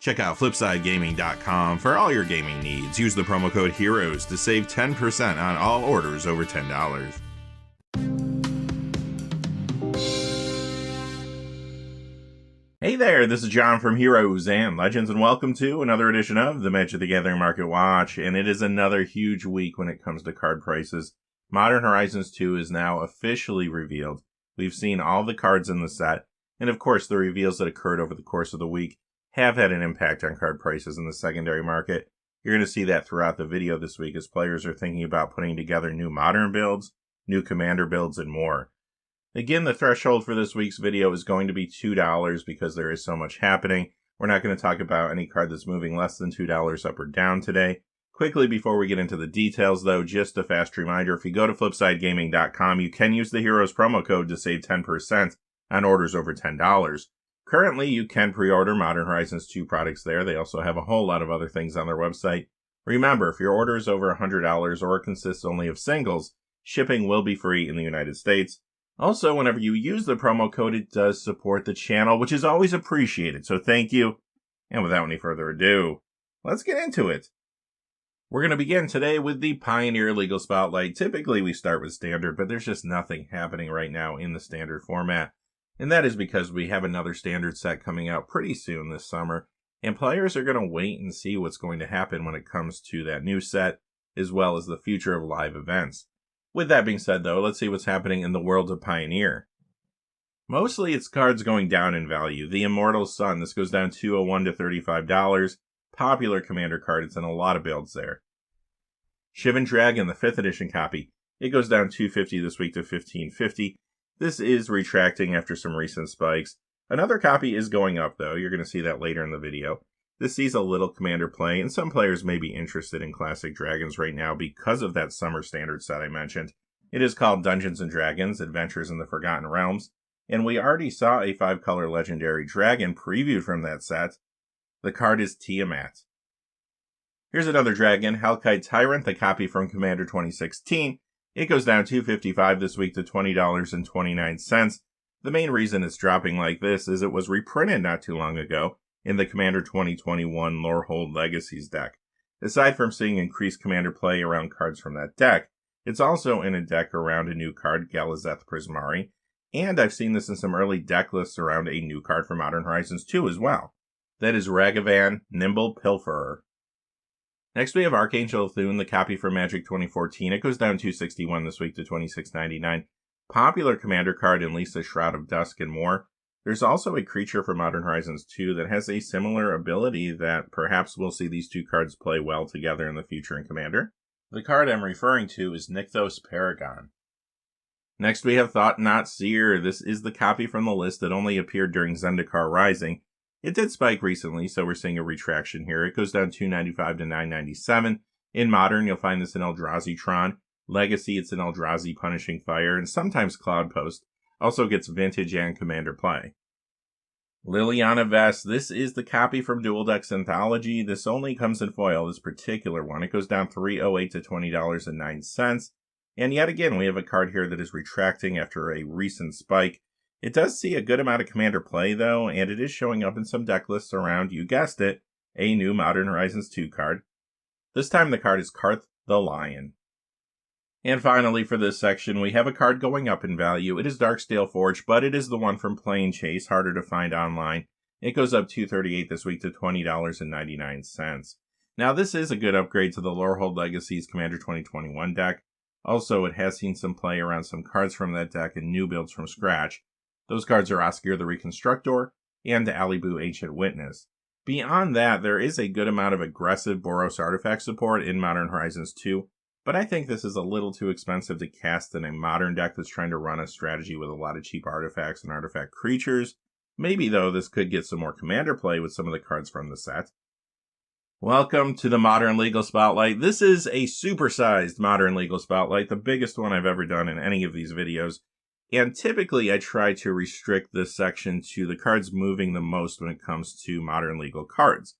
Check out FlipsideGaming.com for all your gaming needs. Use the promo code HEROES to save 10% on all orders over $10. Hey there, this is John from Heroes and Legends, and welcome to another edition of the Magic the Gathering Market Watch. And it is another huge week when it comes to card prices. Modern Horizons 2 is now officially revealed. We've seen all the cards in the set, and of course the reveals that occurred over the course of the week have had an impact on card prices in the secondary market. You're going to see that throughout the video this week as players are thinking about putting together new Modern builds, new Commander builds, and more. Again, the threshold for this week's video is going to be $2 because there is so much happening. We're not going to talk about any card that's moving less than $2 up or down today. Quickly, before we get into the details though, just a fast reminder, if you go to FlipsideGaming.com, you can use the Heroes promo code to save 10% on orders over $10. Currently, you can pre-order Modern Horizons 2 products there. They also have a whole lot of other things on their website. Remember, if your order is over $100 or consists only of singles, shipping will be free in the United States. Also, whenever you use the promo code, it does support the channel, which is always appreciated, so thank you. And without any further ado, let's get into it. We're going to begin today with the Pioneer Legal Spotlight. Typically, we start with Standard, but there's just nothing happening right now in the Standard format. And that is because we have another Standard set coming out pretty soon this summer, and players are going to wait and see what's going to happen when it comes to that new set, as well as the future of live events. With that being said, though, let's see what's happening in the world of Pioneer. Mostly it's cards going down in value. The Immortal Sun, this goes down $201 to $35. Popular Commander card, it's in a lot of builds there. Shivan Dragon, the 5th edition copy, it goes down $250 this week to $1550. This is retracting after some recent spikes. Another copy is going up, though. You're going to see that later in the video. This sees a little Commander play, and some players may be interested in Classic Dragons right now because of that Summer Standard set I mentioned. It is called Dungeons & Dragons, Adventures in the Forgotten Realms, and we already saw a 5-color Legendary Dragon previewed from that set. The card is Tiamat. Here's another dragon, Hellkite Tyrant, the copy from Commander 2016. It goes down $255 this week to $20.29. The main reason it's dropping like this is it was reprinted not too long ago in the Commander 2021 Lorehold Legacies deck. Aside from seeing increased Commander play around cards from that deck, it's also in a deck around a new card, Galazeth Prismari, and I've seen this in some early deck lists around a new card from Modern Horizons 2 as well. That is Ragavan, Nimble Pilferer. Next we have Archangel Thune, the copy from Magic 2014. It goes down $261 this week to $26.99. Popular Commander card in Lisa Shroud of Dusk and more. There's also a creature from Modern Horizons 2 that has a similar ability that perhaps we'll see these two cards play well together in the future in Commander. The card I'm referring to is Nykthos Paragon. Next we have Thought Not Seer. This is the copy from the list that only appeared during Zendikar Rising. It did spike recently, so we're seeing a retraction here. It goes down $295 to $997. In Modern, you'll find this in Eldrazi Tron. Legacy, it's in Eldrazi Punishing Fire, and sometimes Cloud Post. Also gets Vintage and Commander play. Liliana Vess, this is the copy from Dual Decks Anthology. This only comes in foil, this particular one. It goes down $308 to $20.09. And yet again, we have a card here that is retracting after a recent spike. It does see a good amount of Commander play, though, and it is showing up in some deck lists around, you guessed it, a new Modern Horizons 2 card. This time the card is Karth the Lion. And finally, for this section, we have a card going up in value. It is Darksteel Forge, but it is the one from Plane Chase, harder to find online. It goes up $238 this week to $20.99. Now, this is a good upgrade to the Lorehold Legacies Commander 2021 deck. Also, it has seen some play around some cards from that deck and new builds from scratch. Those cards are Oscar the Reconstructor and Alibu Ancient Witness. Beyond that, there is a good amount of aggressive Boros artifact support in Modern Horizons 2, but I think this is a little too expensive to cast in a modern deck that's trying to run a strategy with a lot of cheap artifacts and artifact creatures. Maybe, though, this could get some more Commander play with some of the cards from the set. Welcome to the Modern Legal Spotlight. This is a supersized Modern Legal Spotlight, the biggest one I've ever done in any of these videos. And typically I try to restrict this section to the cards moving the most when it comes to modern legal cards.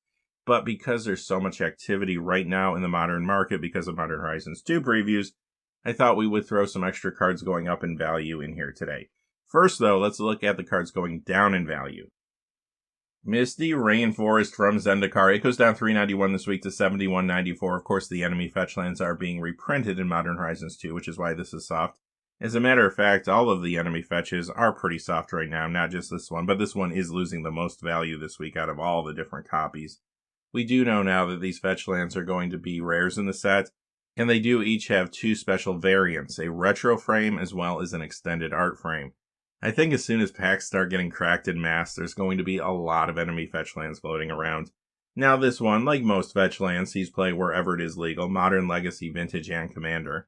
But because there's so much activity right now in the modern market because of Modern Horizons 2 previews, I thought we would throw some extra cards going up in value in here today. First, though, let's look at the cards going down in value. Misty Rainforest from Zendikar. It goes down 391 this week to 71.94. Of course, the enemy fetch lands are being reprinted in Modern Horizons 2, which is why this is soft. As a matter of fact, all of the enemy fetches are pretty soft right now, not just this one, but this one is losing the most value this week out of all the different copies. We do know now that these fetch lands are going to be rares in the set, and they do each have two special variants, a retro frame as well as an extended art frame. I think as soon as packs start getting cracked in mass, there's going to be a lot of enemy fetch lands floating around. Now this one, like most fetch lands, sees play wherever it is legal, Modern, Legacy, Vintage, and Commander.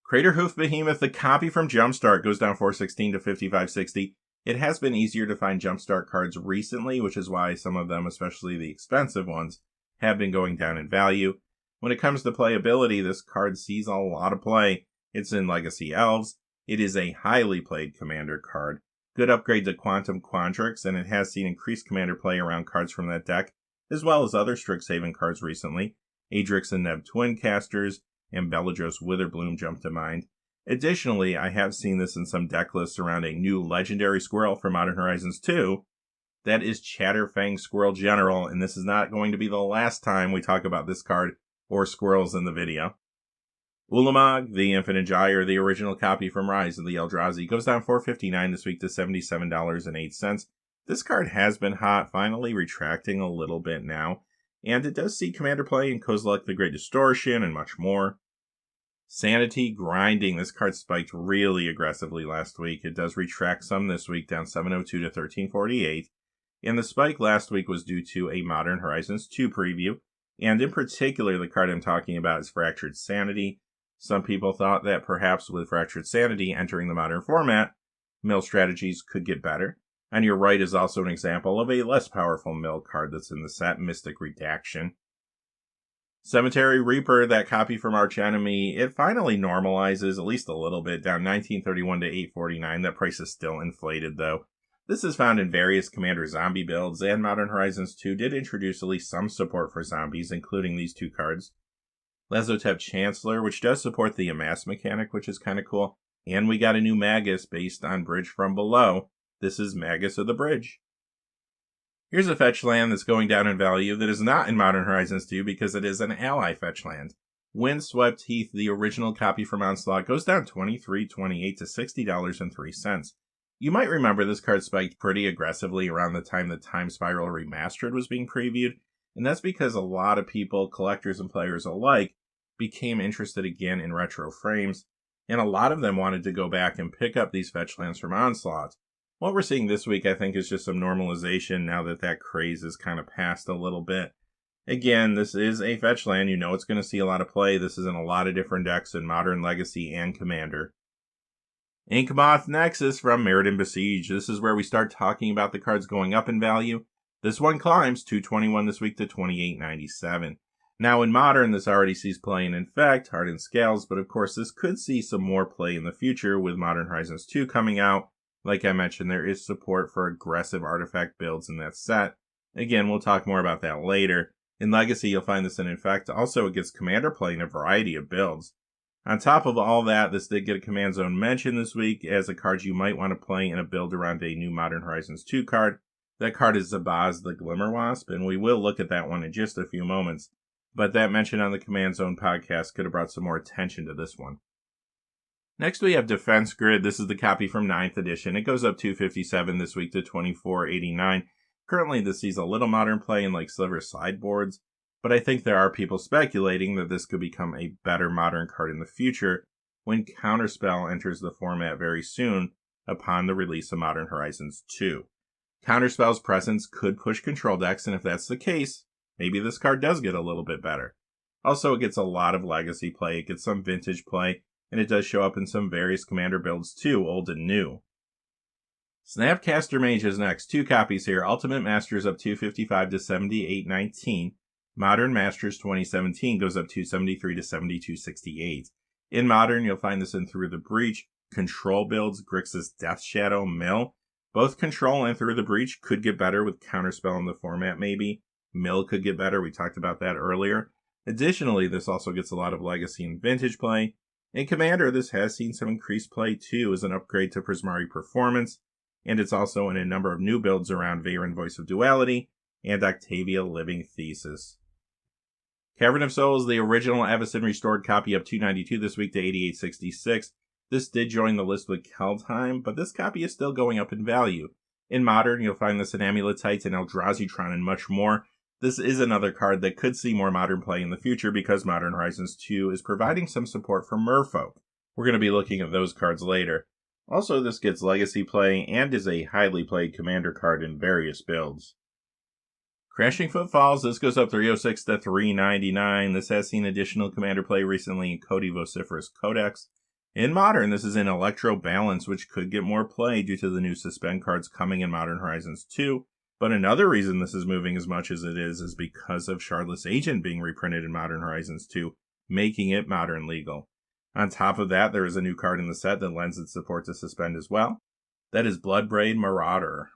Craterhoof Behemoth, the copy from Jumpstart, goes down 416 to 5560. It has been easier to find Jumpstart cards recently, which is why some of them, especially the expensive ones, have been going down in value. When it comes to playability, this card sees a lot of play. It's in Legacy Elves. It is a highly played Commander card. Good upgrade to Quantum Quandrix, and it has seen increased Commander play around cards from that deck, as well as other Strixhaven cards recently. Adrix and Neb Twincasters, and Beledros Witherbloom jump to mind. Additionally, I have seen this in some deck lists around a new legendary squirrel for Modern Horizons 2. That is Chatterfang Squirrel General, and this is not going to be the last time we talk about this card or squirrels in the video. Ulamog, the Infinite Gyre, the original copy from Rise of the Eldrazi, goes down $4.59 this week to $77.08. This card has been hot, finally retracting a little bit now, and it does see Commander play in Kozilek the Great Distortion and much more. Sanity Grinding, this card spiked really aggressively last week. It does retract some this week, down 702 to 1348, and the spike last week was due to a Modern Horizons 2 preview, and in particular the card I'm talking about is Fractured Sanity. Some people thought that perhaps with Fractured Sanity entering the Modern format, mill strategies could get better. On your right is also an example of a less powerful mill card that's in the set, Mystic Redaction. Cemetery Reaper, that copy from Arch Enemy, it finally normalizes at least a little bit, down 1931 to 849. That price is still inflated though. This is found in various Commander zombie builds, and Modern Horizons 2 did introduce at least some support for zombies, including these two cards. Lazotep Chancellor, which does support the Amass mechanic, which is kind of cool. And we got a new Magus based on Bridge from Below. This is Magus of the Bridge. Here's a fetch land that's going down in value that is not in Modern Horizons 2 because it is an ally fetch land. Windswept Heath, the original copy from Onslaught, goes down $23.28 to $60.03. You might remember this card spiked pretty aggressively around the time the Time Spiral Remastered was being previewed, and that's because a lot of people, collectors and players alike, became interested again in retro frames, and a lot of them wanted to go back and pick up these fetch lands from Onslaught. What we're seeing this week, I think, is just some normalization now that that craze is kind of passed a little bit. Again, this is a fetch land. You know it's going to see a lot of play. This is in a lot of different decks in Modern, Legacy, and Commander. Inkmoth Nexus from Mirrodin Besiege. This is where we start talking about the cards going up in value. This one climbs $221 this week to $28.97. Now in Modern, this already sees play in Infect, Hardened Scales, but of course this could see some more play in the future with Modern Horizons 2 coming out. Like I mentioned, there is support for aggressive artifact builds in that set. Again, we'll talk more about that later. In Legacy, you'll find this in Infect. Also, it gets Commander play in a variety of builds. On top of all that, this did get a Command Zone mention this week as a card you might want to play in a build around a new Modern Horizons 2 card. That card is Zabaz the Glimmerwasp, and we will look at that one in just a few moments. But that mention on the Command Zone podcast could have brought some more attention to this one. Next we have Defense Grid. This is the copy from 9th edition. It goes up $257 this week to $24.89. Currently this sees a little Modern play in like Sliver sideboards, but I think there are people speculating that this could become a better Modern card in the future when Counterspell enters the format very soon upon the release of Modern Horizons 2. Counterspell's presence could push control decks, and if that's the case, maybe this card does get a little bit better. Also, it gets a lot of Legacy play, it gets some Vintage play, and it does show up in some various Commander builds too, old and new. Snapcaster Mage is next. Two copies here. Ultimate Masters up $255 to $78.19. Modern Masters 2017 goes up $273 to $72.68. In Modern, you'll find this in Through the Breach, Control builds, Grixis Death Shadow, Mill. Both Control and Through the Breach could get better with Counterspell in the format maybe. Mill could get better, we talked about that earlier. Additionally, this also gets a lot of Legacy and Vintage play. In Commander, this has seen some increased play too as an upgrade to Prismari Performance. and it's also in a number of new builds around Veyron Voice of Duality and Octavia Living Thesis. Cavern of Souls, the original Avacyn restored copy up 292 this week to 88.66. This did join the list with Keldheim, but this copy is still going up in value. In Modern, you'll find this in Amuletites and Eldrazi-tron and much more. This is another card that could see more Modern play in the future because Modern Horizons 2 is providing some support for Merfolk. We're going to be looking at those cards later. Also, this gets Legacy play and is a highly played Commander card in various builds. Crashing Footfalls, this goes up 306 to 399. This has seen additional Commander play recently in Cody Vociferous Codex. In Modern, this is in Electro Balance, which could get more play due to the new Suspend cards coming in Modern Horizons 2. But another reason this is moving as much as it is because of Shardless Agent being reprinted in Modern Horizons 2, making it Modern legal. On top of that, there is a new card in the set that lends its support to Suspend as well. That is Bloodbraid Marauder.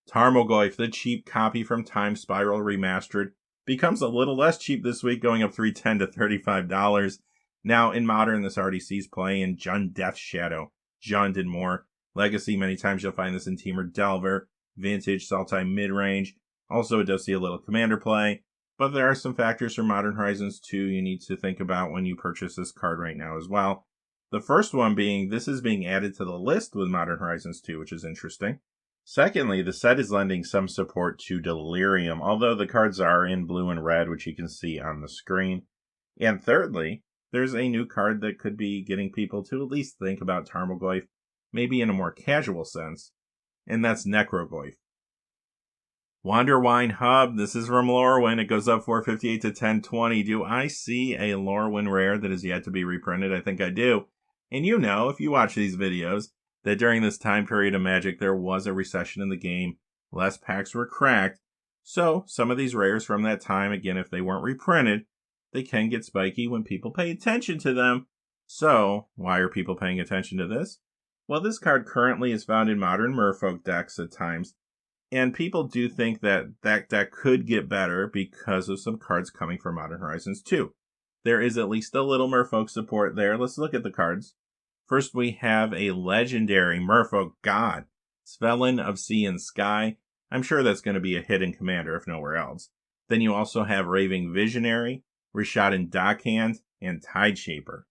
Tarmogoyf, the cheap copy from Time Spiral Remastered, becomes a little less cheap this week, going up $3.10 to $35. Now, in Modern, this already sees play in Jund Death Shadow, Jund and more. Legacy, many times you'll find this in Temur Delver, Vintage, Sultai Midrange. Also, it does see a little Commander play, but there are some factors for Modern Horizons 2 you need to think about when you purchase this card right now as well. The first one being, this is being added to the list with Modern Horizons 2, which is interesting. Secondly, the set is lending some support to Delirium, although the cards are in blue and red, which you can see on the screen. And thirdly, there's a new card that could be getting people to at least think about Tarmogoyf, maybe in a more casual sense, and that's Necrogoyf. Wanderwine Hub, this is from Lorwyn. It goes up 458 to 1020. Do I see a Lorwyn rare that is yet to be reprinted? I think I do. And you know, if you watch these videos, that during this time period of Magic, there was a recession in the game. Less packs were cracked. So, some of these rares from that time, again, if they weren't reprinted, they can get spiky when people pay attention to them. So, why are people paying attention to this? Well, this card currently is found in Modern Merfolk decks at times. And people do think that that deck could get better because of some cards coming from Modern Horizons 2. There is at least a little Merfolk support there. Let's look at the cards. First, we have a legendary Merfolk God, Svelin of Sea and Sky. I'm sure that's going to be a hidden commander if nowhere else. Then you also have Raving Visionary, Rishadan Dockhand, and Tideshaper.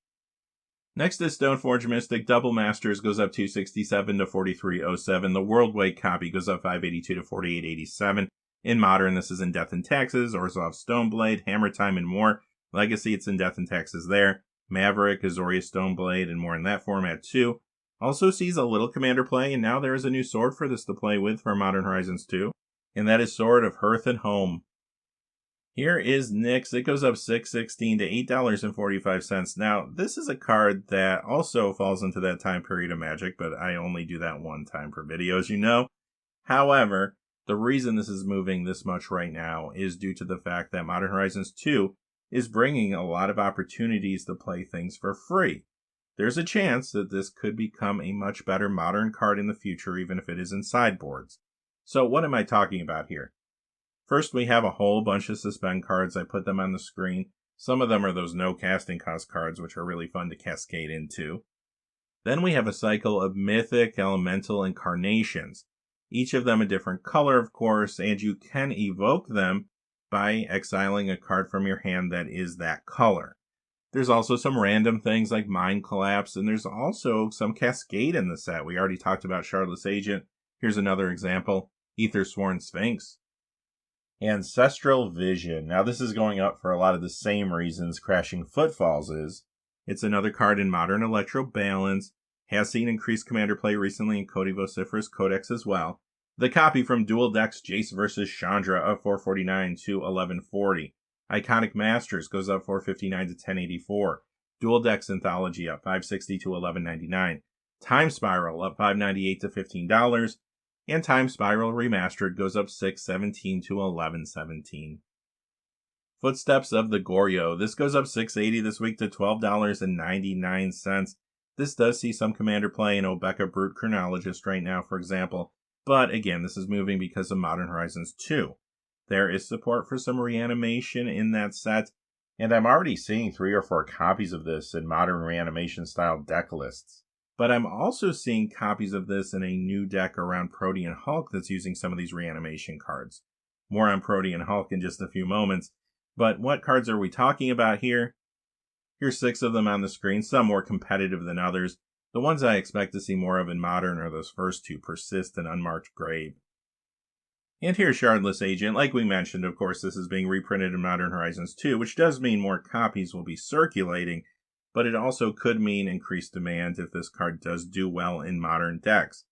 Next is Stoneforge Mystic. Double Masters goes up 267 to 4307. The Worldwake copy goes up 582 to 4887. In Modern, this is in Death and Taxes, Orzhov Stoneblade, Hammer Time, and more. Legacy, it's in Death and Taxes there. Maverick, Azoria Stoneblade, and more in that format too. Also sees a little Commander play, and now there is a new sword for this to play with for Modern Horizons 2, and that is Sword of Hearth and Home. Here is Nyx. It goes up $6.16 to $8.45. Now, this is a card that also falls into that time period of Magic, but I only do that one time per video, as you know. However, the reason this is moving this much right now is due to the fact that Modern Horizons 2 is bringing a lot of opportunities to play things for free. There's a chance that this could become a much better Modern card in the future, even if it is in sideboards. So what am I talking about here? First, we have a whole bunch of Suspend cards. I put them on the screen. Some of them are those no casting cost cards, which are really fun to cascade into. Then we have a cycle of Mythic, Elemental, and Carnations. Each of them a different color, of course, and you can evoke them by exiling a card from your hand that is that color. There's also some random things like Mind Collapse, and there's also some Cascade in the set. We already talked about Shardless Agent. Here's another example, Aethersworn Sphinx. Ancestral Vision. Now this is going up for a lot of the same reasons Crashing Footfalls is. It's another card in Modern Electro Balance, has seen increased Commander play recently in Cody Vociferous Codex as well. The copy from Dual Decks Jace vs. Chandra up 449 to 1140. Iconic Masters goes up 459 to 1084. Dual Decks Anthology up 560 to 1199. Time Spiral up 598 to $15. And Time Spiral Remastered goes up 617 to 1117. Footsteps of the Goryo. This goes up $6.80 this week to $12.99. This does see some Commander play in Obeka Brute Chronologist right now, for example. But again, this is moving because of Modern Horizons 2. There is support for some reanimation in that set, and I'm already seeing 3 or 4 copies of this in Modern Reanimation style deck lists. But I'm also seeing copies of this in a new deck around Protean Hulk that's using some of these reanimation cards. More on Protean Hulk in just a few moments. But what cards are we talking about here? Here's 6 of them on the screen, some more competitive than others. The ones I expect to see more of in Modern are those first 2, Persist and Unmarked Grave. And here's Shardless Agent. Like we mentioned, of course, this is being reprinted in Modern Horizons 2, which does mean more copies will be circulating, but it also could mean increased demand if this card does do well in Modern decks.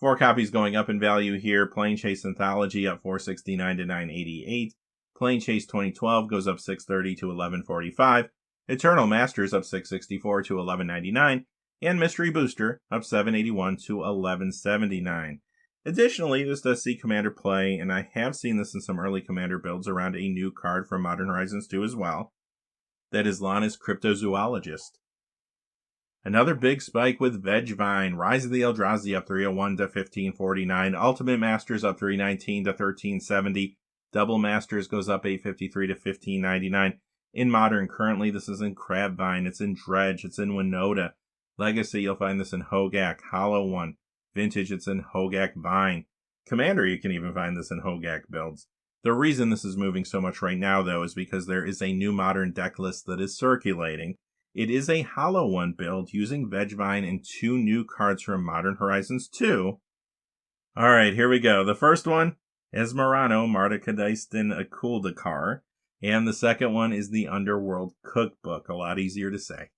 4 copies going up in value here. Plane Chase Anthology up $469 to $988. Plane Chase 2012 goes up $630 to $1145. Eternal Masters up $664 to $1199. And Mystery Booster up $781 to $1179. Additionally, this does see Commander play, and I have seen this in some early Commander builds around a new card from Modern Horizons 2 as well. That is Lana's Cryptozoologist. Another big spike with Vegvine. Rise of the Eldrazi up 301 to 1549. Ultimate Masters up 319 to 1370. Double Masters goes up 853 to 1599. In Modern, currently, this is in Crabvine, it's in Dredge, it's in Winota. Legacy, you'll find this in Hogak. Hollow One. Vintage, it's in Hogak Vine. Commander, you can even find this in Hogak builds. The reason this is moving so much right now, though, is because there is a new Modern deck list that is circulating. It is a Hollow One build using Vegvine and 2 new cards from Modern Horizons 2. Alright, here we go. The first one, Esmerano, Mardukadistan Akuldakar. And the second one is the Underworld Cookbook. A lot easier to say.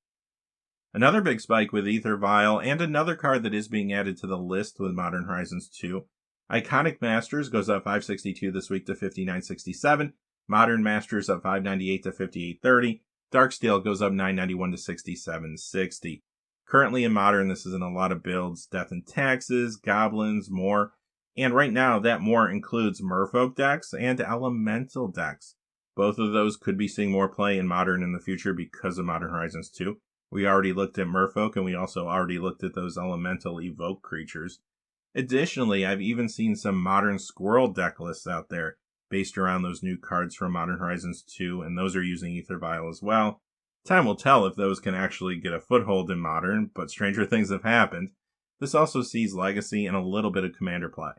Another big spike with Ether Vial, and another card that is being added to the list with Modern Horizons 2. Iconic Masters goes up $562 this week to $59.67. Modern Masters up $598 to $58.30. Darksteel goes up $991 to $67.60. Currently in Modern, this is in a lot of builds. Death and Taxes, Goblins, more. And right now, that more includes Merfolk decks and Elemental decks. Both of those could be seeing more play in Modern in the future because of Modern Horizons 2. We already looked at Merfolk, and we also already looked at those Elemental Evoke creatures. Additionally, I've even seen some Modern Squirrel deck lists out there based around those new cards from Modern Horizons 2, and those are using Ether Vial as well. Time will tell if those can actually get a foothold in Modern, but stranger things have happened. This also sees Legacy and a little bit of Commander play.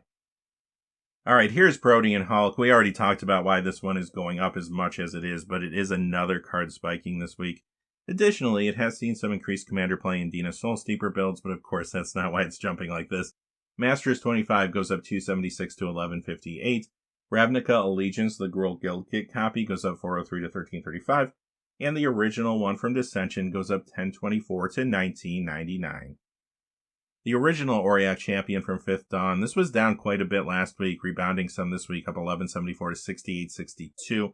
Alright, here's Protean Hulk. We already talked about why this one is going up as much as it is, but it is another card spiking this week. Additionally, it has seen some increased Commander play in Dina Soulsteeper builds, but of course that's not why it's jumping like this. Masters 25 goes up $276 to $1158. Ravnica Allegiance, the Gruul Guild Kit copy, goes up $403 to $1335. And the original one from Dissension goes up $1024 to $1999. The original Auriok Champion from 5th Dawn, this was down quite a bit last week, rebounding some this week, up $1174 to $68.62.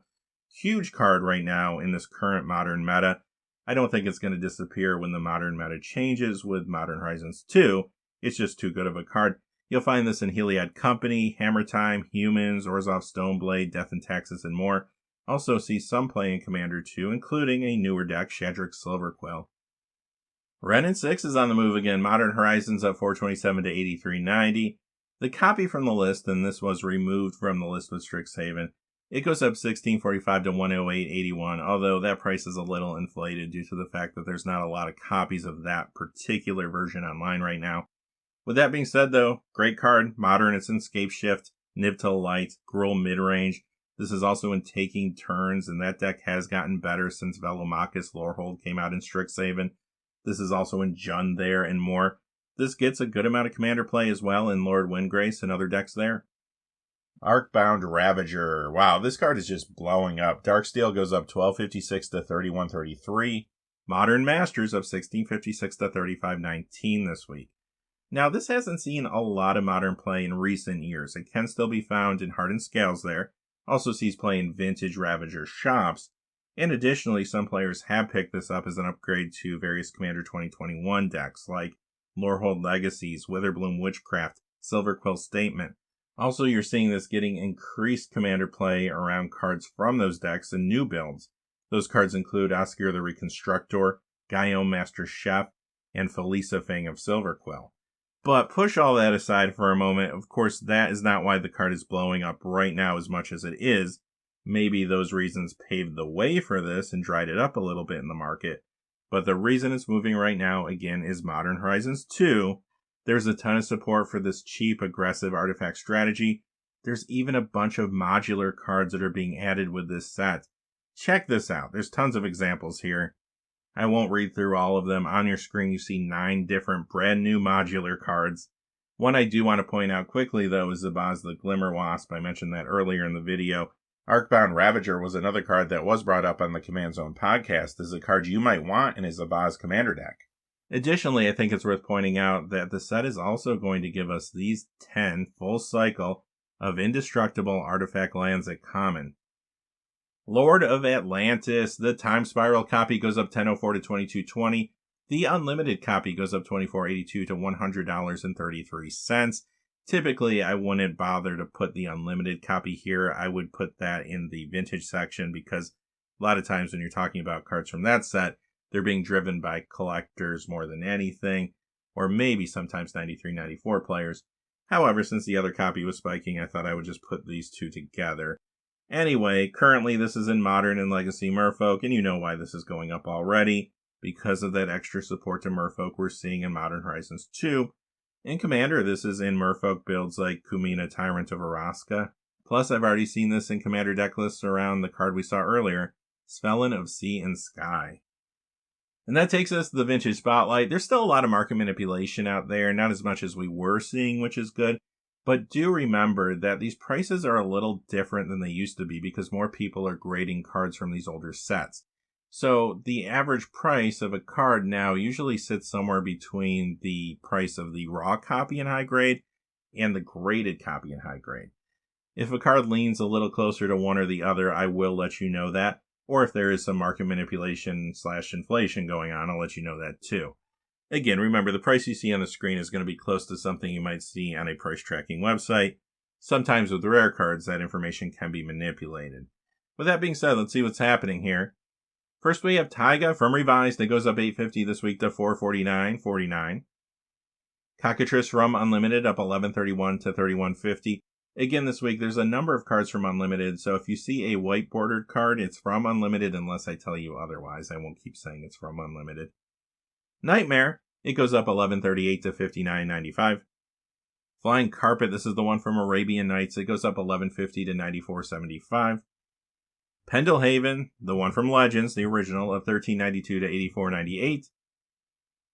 Huge card right now in this current Modern meta. I don't think it's going to disappear when the Modern meta changes with Modern Horizons 2. It's just too good of a card. You'll find this in Heliod Company, Hammer Time, Humans, Orzhov Stoneblade, Death and Taxes, and more. Also see some play in Commander 2, including a newer deck, Shadrick Silverquill. Ren and 6 is on the move again. Modern Horizons up $427 to $83.90. The copy from the list, and this was removed from the list with Strixhaven, it goes up $16.45 to $108.81, although that price is a little inflated due to the fact that there's not a lot of copies of that particular version online right now. With that being said, though, great card. Modern, it's in Scape Shift, Nibtal Light, Gruul Midrange. This is also in Taking Turns, and that deck has gotten better since Velomachus Lorehold came out in Strixhaven. This is also in Jund there and more. This gets a good amount of Commander play as well in Lord Windgrace and other decks there. Arcbound Ravager. Wow, this card is just blowing up. Darksteel goes up $12.56 to $31.33. Modern Masters up $16.56 to $35.19 this week. Now, this hasn't seen a lot of Modern play in recent years. It can still be found in Hardened Scales there. Also sees play in Vintage Ravager shops. And additionally, some players have picked this up as an upgrade to various Commander 2021 decks like Lorehold Legacies, Witherbloom Witchcraft, Silverquill Statement. Also, you're seeing this getting increased Commander play around cards from those decks and new builds. Those cards include Oscar the Reconstructor, Guillaume Master Chef, and Felisa Fang of Silverquill. But push all that aside for a moment. Of course, that is not why the card is blowing up right now as much as it is. Maybe those reasons paved the way for this and dried it up a little bit in the market. But the reason it's moving right now, again, is Modern Horizons 2. There's a ton of support for this cheap, aggressive artifact strategy. There's even a bunch of modular cards that are being added with this set. Check this out. There's tons of examples here. I won't read through all of them. On your screen, you see 9 different brand new modular cards. One I do want to point out quickly, though, is Zabaz the Glimmer Wasp. I mentioned that earlier in the video. Arcbound Ravager was another card that was brought up on the Command Zone podcast as a card you might want in a Zabaz commander deck. Additionally, I think it's worth pointing out that the set is also going to give us these 10 full cycle of indestructible artifact lands at common. Lord of Atlantis, the Time Spiral copy goes up $10.04 to $22.20. The Unlimited copy goes up $24.82 to $100.33. Typically, I wouldn't bother to put the Unlimited copy here. I would put that in the Vintage section because a lot of times when you're talking about cards from that set, they're being driven by collectors more than anything, or maybe sometimes 93, 94 players. However, since the other copy was spiking, I thought I would just put these two together. Anyway, currently this is in Modern and Legacy Merfolk, and you know why this is going up already, because of that extra support to Merfolk we're seeing in Modern Horizons 2. In Commander, this is in Merfolk builds like Kumina, Tyrant of Araska. Plus, I've already seen this in Commander deck lists around the card we saw earlier, Svelin of Sea and Sky. And that takes us to the Vintage Spotlight. There's still a lot of market manipulation out there, not as much as we were seeing, which is good. But do remember that these prices are a little different than they used to be because more people are grading cards from these older sets. So the average price of a card now usually sits somewhere between the price of the raw copy in high grade and the graded copy in high grade. If a card leans a little closer to one or the other, I will let you know that. Or if there is some market manipulation / inflation going on, I'll let you know that too. Again, remember, the price you see on the screen is going to be close to something you might see on a price tracking website. Sometimes with rare cards, that information can be manipulated. With that being said, let's see what's happening here. First, we have Taiga from Revised that goes up $8.50 this week to $449.49. Cockatrice from Unlimited up $11.31 to $31.50. Again, this week, there's a number of cards from Unlimited, so if you see a white bordered card, it's from Unlimited unless I tell you otherwise. I won't keep saying it's from Unlimited. Nightmare, it goes up $11.38 to $59.95. Flying Carpet, this is the one from Arabian Nights. It goes up $11.50 to $94.75. Pendelhaven, the one from Legends, the original, of $13.92 to $84.98.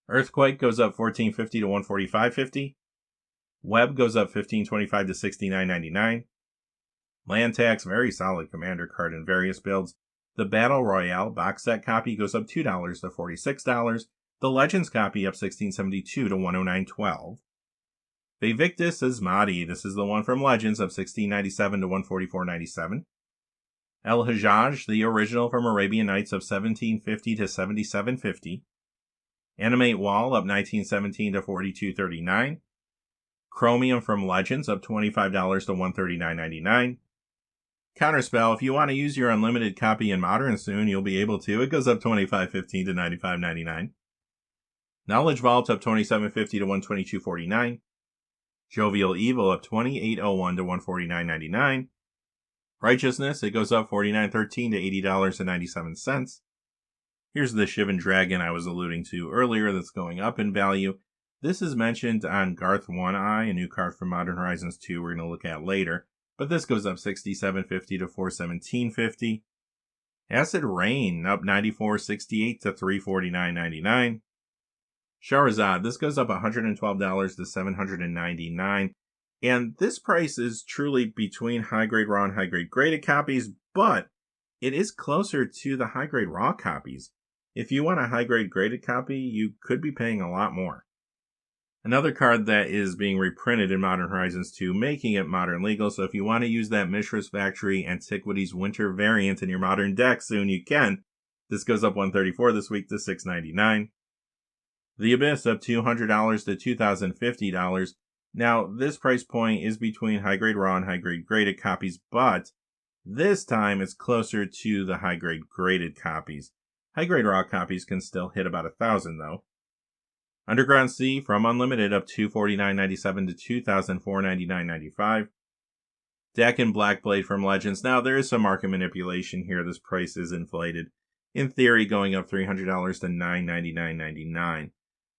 Earthquake goes up $14.50 to $145.50. Web goes up $15.25 to $69.99. Land Tax, very solid commander card in various builds. The Battle Royale box set copy goes up $2 to $46. The Legends copy up $16.72 to $109.12. Vivictus Asmati, this is the one from Legends, up $16.97 to $144.97. El Hajjaj, the original from Arabian Nights, up $17.50 to $77.50. Animate Wall up $19.17 to $42.39. Chromium from Legends up $25 to $139.99. Counterspell, if you want to use your unlimited copy in Modern soon, you'll be able to. It goes up $25.15 to $95.99. Knowledge Vault up $27.50 to $122.49. Jovial Evil up $28.01 to $149.99. Righteousness, it goes up $49.13 to $80.97. Here's the Shivan Dragon I was alluding to earlier that's going up in value. This is mentioned on Garth One Eye, a new card from Modern Horizons 2 we're going to look at later. But this goes up $67.50 to $417.50. Acid Rain up $94.68 to $349.99. Shahrazad, this goes up $112 to $799. And this price is truly between high-grade raw and high-grade graded copies, but it is closer to the high-grade raw copies. If you want a high-grade graded copy, you could be paying a lot more. Another card that is being reprinted in Modern Horizons 2, making it Modern legal, so if you want to use that Mishra's Factory Antiquities Winter variant in your Modern deck soon, you can. This goes up $134 this week to $699. The Abyss up $200 to $2,050. Now, this price point is between high-grade raw and high-grade graded copies, but this time it's closer to the high-grade graded copies. High-grade raw copies can still hit about $1,000 though. Underground Sea from Unlimited up $249.97 to $2,499.95. Deck and Blackblade from Legends. Now, there is some market manipulation here. This price is inflated. in theory going up $300 to $999.99.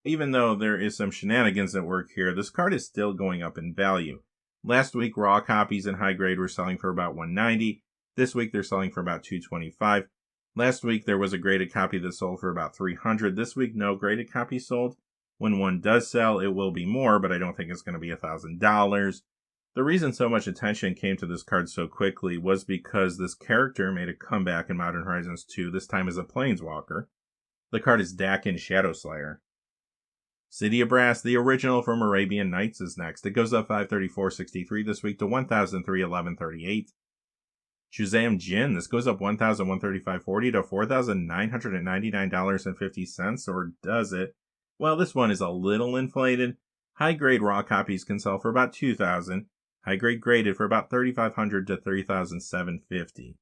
Even though there is some shenanigans at work here, this card is still going up in value. Last week, raw copies in high grade were selling for about $190. This week, they're selling for about $225. Last week, there was a graded copy that sold for about $300. This week, no graded copy sold. When one does sell, it will be more, but I don't think it's going to be $1,000. The reason so much attention came to this card so quickly was because this character made a comeback in Modern Horizons 2, this time as a Planeswalker. The card is Dakin Shadowslayer. City of Brass, the original from Arabian Nights, is next. It goes up $534.63 this week to $1,311.38. Shazam Jin, this goes up $1,135.40 to $4,999.50, or does it? Well, this one is a little inflated. High-grade raw copies can sell for about $2,000. High-grade graded for about $3,500 to $3,750.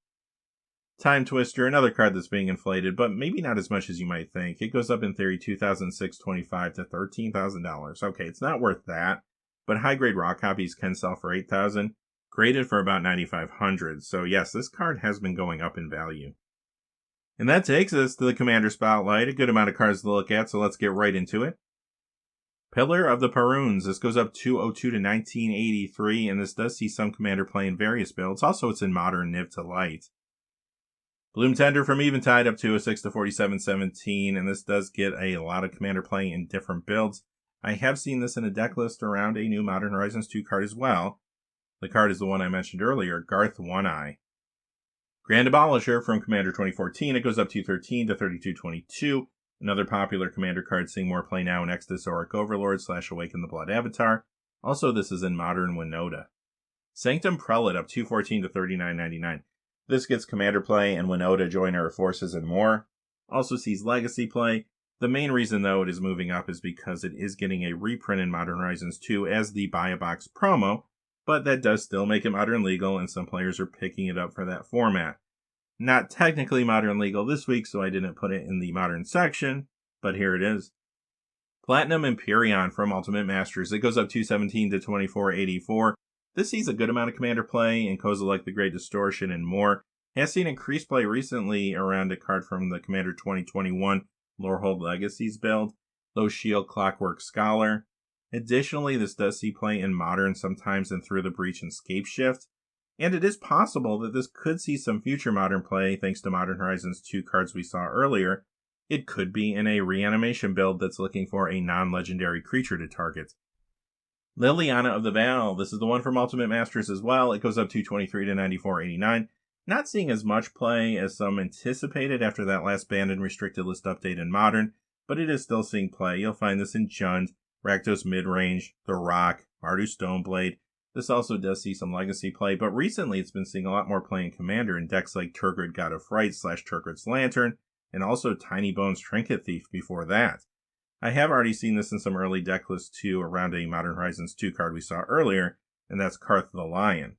Time Twister, another card that's being inflated, but maybe not as much as you might think. It goes up in theory $2,625 to $13,000. Okay, it's not worth that, but high-grade raw copies can sell for $8,000, graded for about $9,500. So yes, this card has been going up in value. And that takes us to the Commander Spotlight. A good amount of cards to look at, so let's get right into it. Pillar of the Peruns. This goes up $202 to $1983, and this does see some Commander play in various builds. Also, it's in Modern Niv to Light. Bloom Tender from Eventide up to a 6 to 47.17, and this does get a lot of Commander play in different builds. I have seen this in a deck list around a new Modern Horizons 2 card as well. The card is the one I mentioned earlier, Garth One-Eye. Grand Abolisher from Commander 2014, it goes up $213 to $32.22. Another popular Commander card seeing more play now in Exodus Auric Overlord / Awaken the Blood Avatar. Also, this is in Modern Winota. Sanctum Prelate up $214 to $39.99. This gets Commander play and Winota Joiner of Forces and more. Also sees Legacy play. The main reason, though, it is moving up is because it is getting a reprint in Modern Horizons 2 as the Buy a Box promo, but that does still make it Modern Legal, and some players are picking it up for that format. Not technically Modern Legal this week, so I didn't put it in the Modern section, but here it is. Platinum Empyrean from Ultimate Masters. It goes up $217 to $24.84. This sees a good amount of Commander play in Kozilek the Great Distortion and more. Has seen increased play recently around a card from the Commander 2021 Lorehold Legacies build, Low Shield Clockwork Scholar. Additionally, this does see play in Modern sometimes and Through the Breach and Scapeshift. And it is possible that this could see some future Modern play thanks to Modern Horizons 2 cards we saw earlier. It could be in a Reanimation build that's looking for a non-legendary creature to target. Liliana of the Val, this is the one from Ultimate Masters as well. It goes up $223 to $94.89. Not seeing as much play as some anticipated after that last banned and restricted list update in Modern, but it is still seeing play. You'll find this in Jund, Rakdos Midrange, The Rock, Mardu Stoneblade. This also does see some Legacy play, but recently it's been seeing a lot more play in Commander in decks like Turgid God of Fright / Turgid's Lantern, and also Tiny Bones Trinket Thief before that. I have already seen this in some early deck lists too around a Modern Horizons 2 card we saw earlier, and that's Karth the Lion.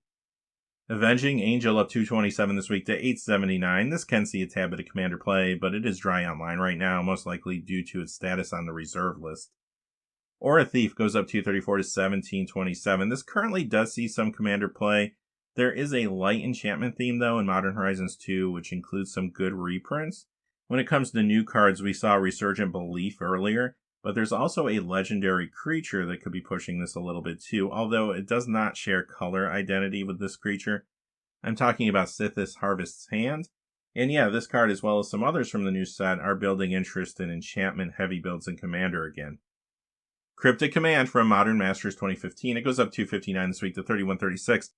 Avenging Angel up $227 this week to $879. This can see a tad bit of Commander play, but it is dry online right now, most likely due to its status on the reserve list. Aura Thief goes up $234 to $1727. This currently does see some Commander play. There is a light enchantment theme though in Modern Horizons 2, which includes some good reprints. When it comes to new cards, we saw Resurgent Belief earlier, but there's also a legendary creature that could be pushing this a little bit too, although it does not share color identity with this creature. I'm talking about Sithis Harvest's Hand. And yeah, this card as well as some others from the new set are building interest in enchantment heavy builds in Commander again. Cryptic Command from Modern Masters 2015. It goes up $259 this week to $31.36.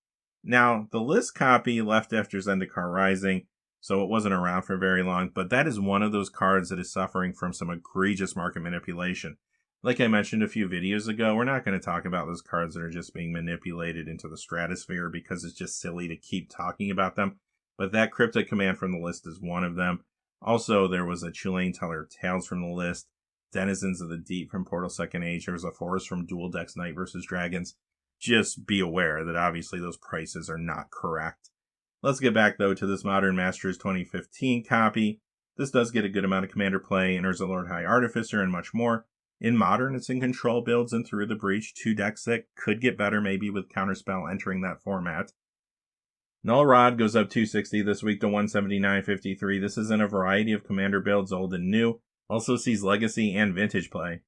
Now, the list copy left after Zendikar Rising, so it wasn't around for very long, but that is one of those cards that is suffering from some egregious market manipulation. Like I mentioned a few videos ago, we're not going to talk about those cards that are just being manipulated into the stratosphere because it's just silly to keep talking about them, but that Cryptic Command from the list is one of them. Also, there was a Chulane Teller of Tales from the list, Denizens of the Deep from Portal Second Age, there was a Forest from Dual Decks Knight vs. Dragons. Just be aware that obviously those prices are not correct. Let's get back, though, to this Modern Masters 2015 copy. This does get a good amount of Commander play in Urza Lord High Artificer and much more. In Modern, it's in Control builds and Through the Breach, two decks that could get better maybe with Counterspell entering that format. Null Rod goes up 260 this week to 179.53. This is in a variety of commander builds, old and new. Also sees legacy and vintage play.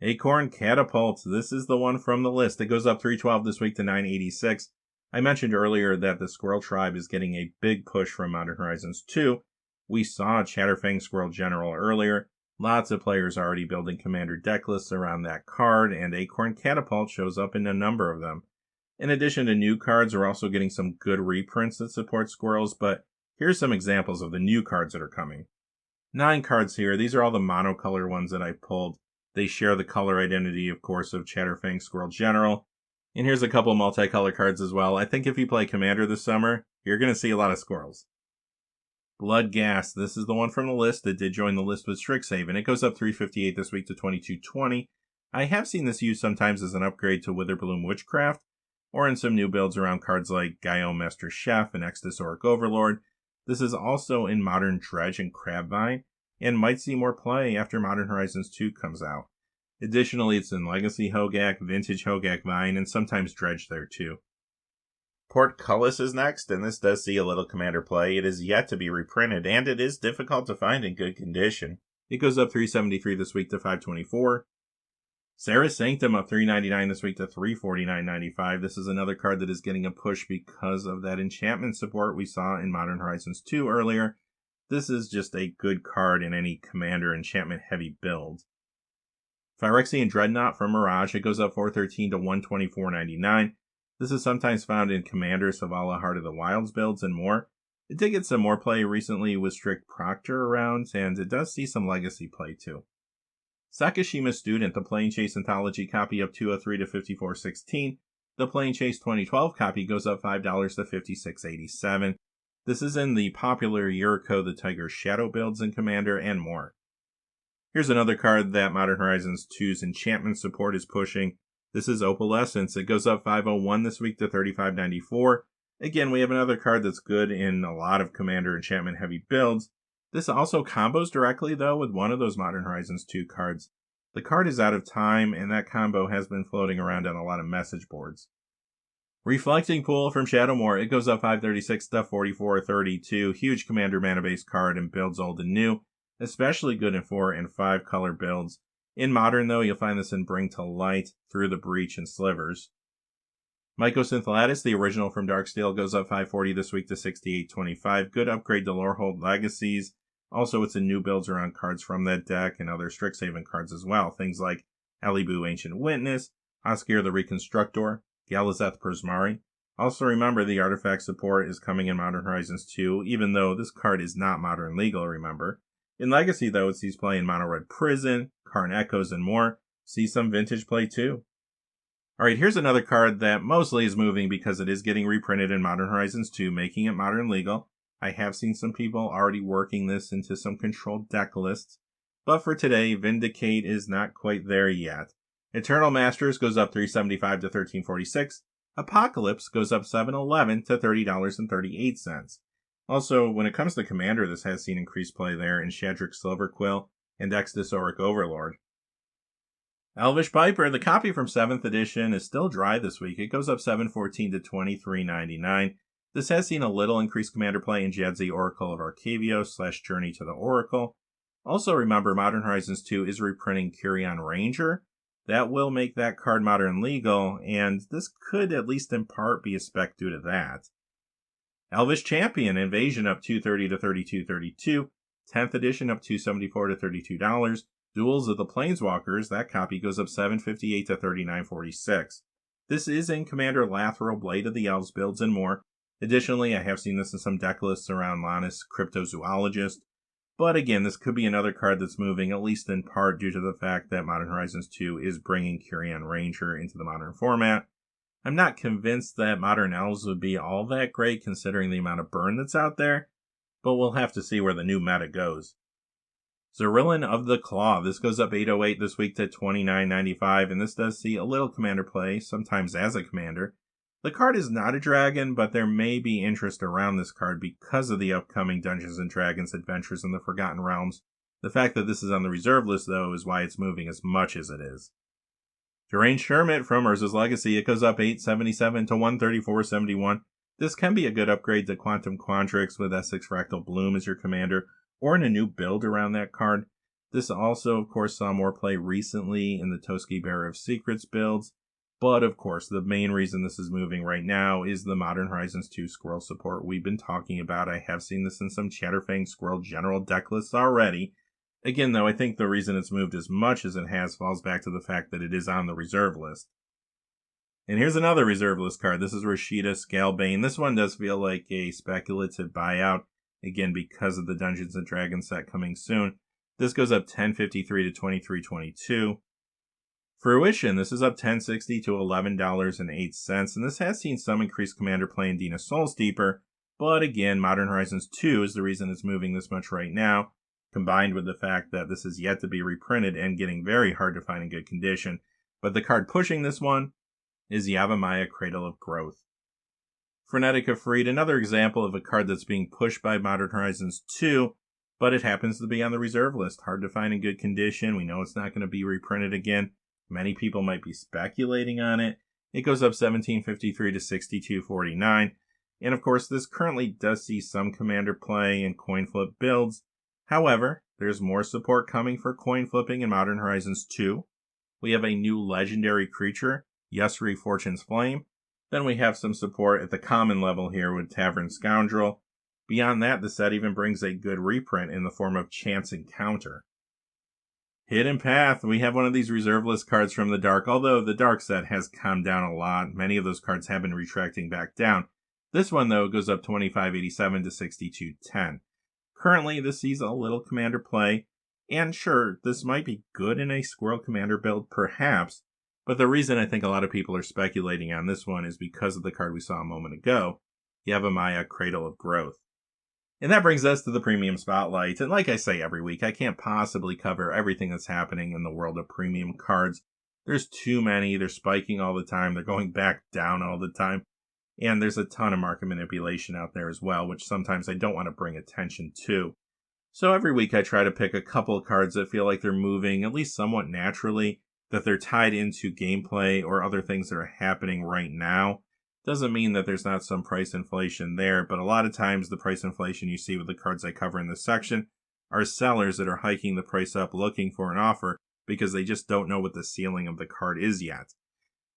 Acorn Catapult, this is the one from the list. It goes up 312 this week to 986. I mentioned earlier that the Squirrel Tribe is getting a big push from Modern Horizons 2. We saw Chatterfang Squirrel General earlier. Lots of players already building commander deck lists around that card, and Acorn Catapult shows up in a number of them. In addition to new cards, we're also getting some good reprints that support squirrels, but here's some examples of the new cards that are coming. 9 cards here. These are all the monocolor ones that I pulled. They share the color identity, of course, of Chatterfang Squirrel General. And here's a couple multicolor cards as well. I think if you play Commander this summer, you're going to see a lot of squirrels. Blood Gas. This is the one from the list that did join the list with Strixhaven. It goes up 358 this week to 2220. I have seen this used sometimes as an upgrade to Witherbloom Witchcraft, or in some new builds around cards like Guillaume Master Chef and Exodusoric Overlord. This is also in Modern Dredge and Crabvine, and might see more play after Modern Horizons 2 comes out. Additionally, it's in Legacy Hogak, Vintage Hogak Vine, and sometimes Dredge there too. Portcullis is next, and this does see a little commander play. It is yet to be reprinted, and it is difficult to find in good condition. It goes up 373 this week to 524. Sarah's Sanctum up 399 this week to 349.95. This is another card that is getting a push because of that enchantment support we saw in Modern Horizons 2 earlier. This is just a good card in any commander enchantment heavy build. Phyrexian Dreadnought from Mirage, it goes up 413 to 124.99. This is sometimes found in Commander, Savala Heart of the Wilds builds and more. It did get some more play recently with Strict Proctor around, and it does see some legacy play too. Sakashima Student, the Plane Chase Anthology copy up 203 to 54.16. The Plane Chase 2012 copy goes up $5 to 56.87. This is in the popular Yuriko the Tiger Shadow builds in Commander and more. Here's another card that Modern Horizons 2's enchantment support is pushing. This is Opalescence. It goes up 501 this week to 35.94. Again, we have another card that's good in a lot of Commander enchantment heavy builds. This also combos directly, though, with one of those Modern Horizons 2 cards. The card is out of time, and that combo has been floating around on a lot of message boards. Reflecting Pool from Shadowmoor, it goes up 536 to 44.32. Huge Commander mana-based card and builds old and new, especially good in 4 and 5 color builds. In Modern, though, you'll find this in Bring to Light, Through the Breach, and Slivers. Mycosynth Lattice, the original from Darksteel, goes up 540 this week to 68.25. Good upgrade to Lorehold Legacies. Also, it's in new builds around cards from that deck and other Strixhaven cards as well. Things like Alibu Ancient Witness, Oskir the Reconstructor, Galazeth Prismari. Also remember the artifact support is coming in Modern Horizons 2, even though this card is not Modern legal, remember. In Legacy, though, it sees play in Mono Red Prison, Karn Echoes, and more. See some vintage play too. Alright, here's another card that mostly is moving because it is getting reprinted in Modern Horizons 2, making it Modern legal. I have seen some people already working this into some controlled deck lists, but for today, Vindicate is not quite there yet. Eternal Masters goes up $3.75 to $13.46. Apocalypse goes up $7.11 to $30.38. Also, when it comes to Commander, this has seen increased play there in Shadrick Silverquill and Exodusoric Overlord. Elvish Piper, the copy from 7th edition, is still dry this week. It goes up $7.14 to $23.99. This has seen a little increased Commander play in Jadzi Oracle of Arcavios / Journey to the Oracle. Also remember, Modern Horizons 2 is reprinting Kyrian Ranger. That will make that card Modern legal, and this could at least in part be a spec due to that. Elvish Champion, Invasion up $2.30 to $32.32. 10th edition up $2.74 to $32. Duels of the Planeswalkers, that copy goes up $7.58 to $39.46. This is in Commander Lathril, Blade of the Elves builds and more. Additionally, I have seen this in some deck lists around Lannis Cryptozoologist. But again, this could be another card that's moving, at least in part due to the fact that Modern Horizons 2 is bringing Kyrian Ranger into the Modern format. I'm not convinced that Modern Elves would be all that great considering the amount of burn that's out there, but we'll have to see where the new meta goes. Zerillon of the Claw, this goes up $8.08 this week to $29.95, and this does see a little Commander play, sometimes as a Commander. The card is not a dragon, but there may be interest around this card because of the upcoming Dungeons & Dragons Adventures in the Forgotten Realms. The fact that this is on the reserve list, though, is why it's moving as much as it is. Deranged Hermit from Urza's Legacy, it goes up $8.77 to $134.71. This can be a good upgrade to Quantum Quandrix with Essex Fractal Bloom as your commander, or in a new build around that card. This also, of course, saw more play recently in the Toski Bearer of Secrets builds, but of course, the main reason this is moving right now is the Modern Horizons 2 Squirrel support we've been talking about. I have seen this in some Chatterfang Squirrel general deck lists already. Again, though, I think the reason it's moved as much as it has falls back to the fact that it is on the reserve list. And here's another reserve list card. This is Rashida Scalebane. This one does feel like a speculative buyout, again, because of the Dungeons & Dragons set coming soon. This goes up 1053 to 2322. Fruition, this is up 1060 to $11.08, and this has seen some increased commander play in Dina Soulsteeper, but again, Modern Horizons 2 is the reason it's moving this much right now, combined with the fact that this is yet to be reprinted and getting very hard to find in good condition. But the card pushing this one is Yavimaya, Cradle of Growth. Frenetica Freed, another example of a card that's being pushed by Modern Horizons 2, but it happens to be on the reserve list. Hard to find in good condition. We know it's not going to be reprinted again. Many people might be speculating on it. It goes up 1753 to 6249. And of course, this currently does see some commander play and coin flip builds. However, there's more support coming for coin flipping in Modern Horizons 2. We have a new legendary creature, Yusri Fortune's Flame. Then we have some support at the common level here with Tavern Scoundrel. Beyond that, the set even brings a good reprint in the form of Chance Encounter. Hidden Path, we have one of these reserve list cards from the Dark, although the Dark set has calmed down a lot. Many of those cards have been retracting back down. This one, though, goes up 2587 to 6210. Currently, this sees a little commander play, and sure, this might be good in a Squirrel commander build, perhaps, but the reason I think a lot of people are speculating on this one is because of the card we saw a moment ago, Yavimaya, Cradle of Growth. And that brings us to the Premium Spotlight, and like I say every week, I can't possibly cover everything that's happening in the world of premium cards. There's too many, they're spiking all the time, they're going back down all the time, and there's a ton of market manipulation out there as well, which sometimes I don't want to bring attention to. So every week I try to pick a couple of cards that feel like they're moving, at least somewhat naturally, that they're tied into gameplay or other things that are happening right now. Doesn't mean that there's not some price inflation there, but a lot of times the price inflation you see with the cards I cover in this section are sellers that are hiking the price up looking for an offer because they just don't know what the ceiling of the card is yet.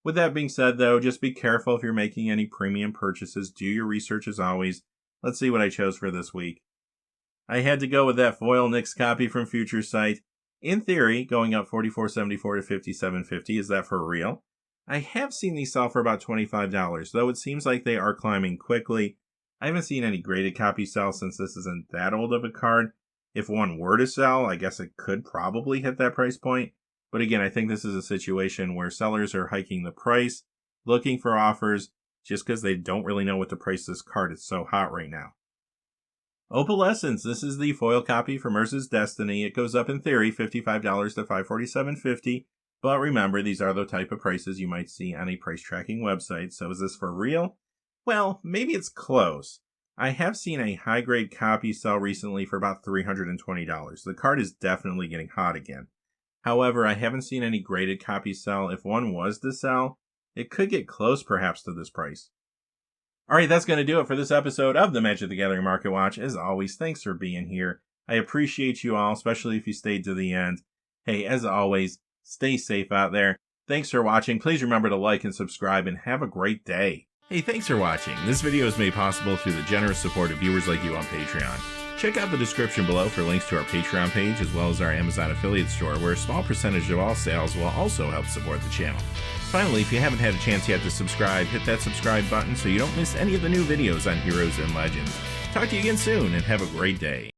With that being said, though, just be careful if you're making any premium purchases. Do your research as always. Let's see what I chose for this week. I had to go with that foil Nyx copy from Future Sight. In theory, going up $44.74 to $57.50. Is that for real? I have seen these sell for about $25, though it seems like they are climbing quickly. I haven't seen any graded copies sell since this isn't that old of a card. If one were to sell, I guess it could probably hit that price point. But again, I think this is a situation where sellers are hiking the price, looking for offers, just because they don't really know what to price this card. It's so hot right now. Opalescence, this is the foil copy from Urza's Destiny. It goes up in theory $55 to $547.50. But remember, these are the type of prices you might see on a price tracking website. So is this for real? Well, maybe it's close. I have seen a high grade copy sell recently for about $320. The card is definitely getting hot again. However, I haven't seen any graded copies sell. If one was to sell, it could get close perhaps to this price. Alright, that's going to do it for this episode of the Magic the Gathering Market Watch. As always, thanks for being here. I appreciate you all, especially if you stayed to the end. Hey, as always, stay safe out there. Thanks for watching. Please remember to like and subscribe and have a great day. Hey, thanks for watching. This video is made possible through the generous support of viewers like you on Patreon. Check out the description below for links to our Patreon page as well as our Amazon affiliate store, where a small percentage of all sales will also help support the channel. Finally, if you haven't had a chance yet to subscribe, hit that subscribe button so you don't miss any of the new videos on Heroes and Legends. Talk to you again soon and have a great day.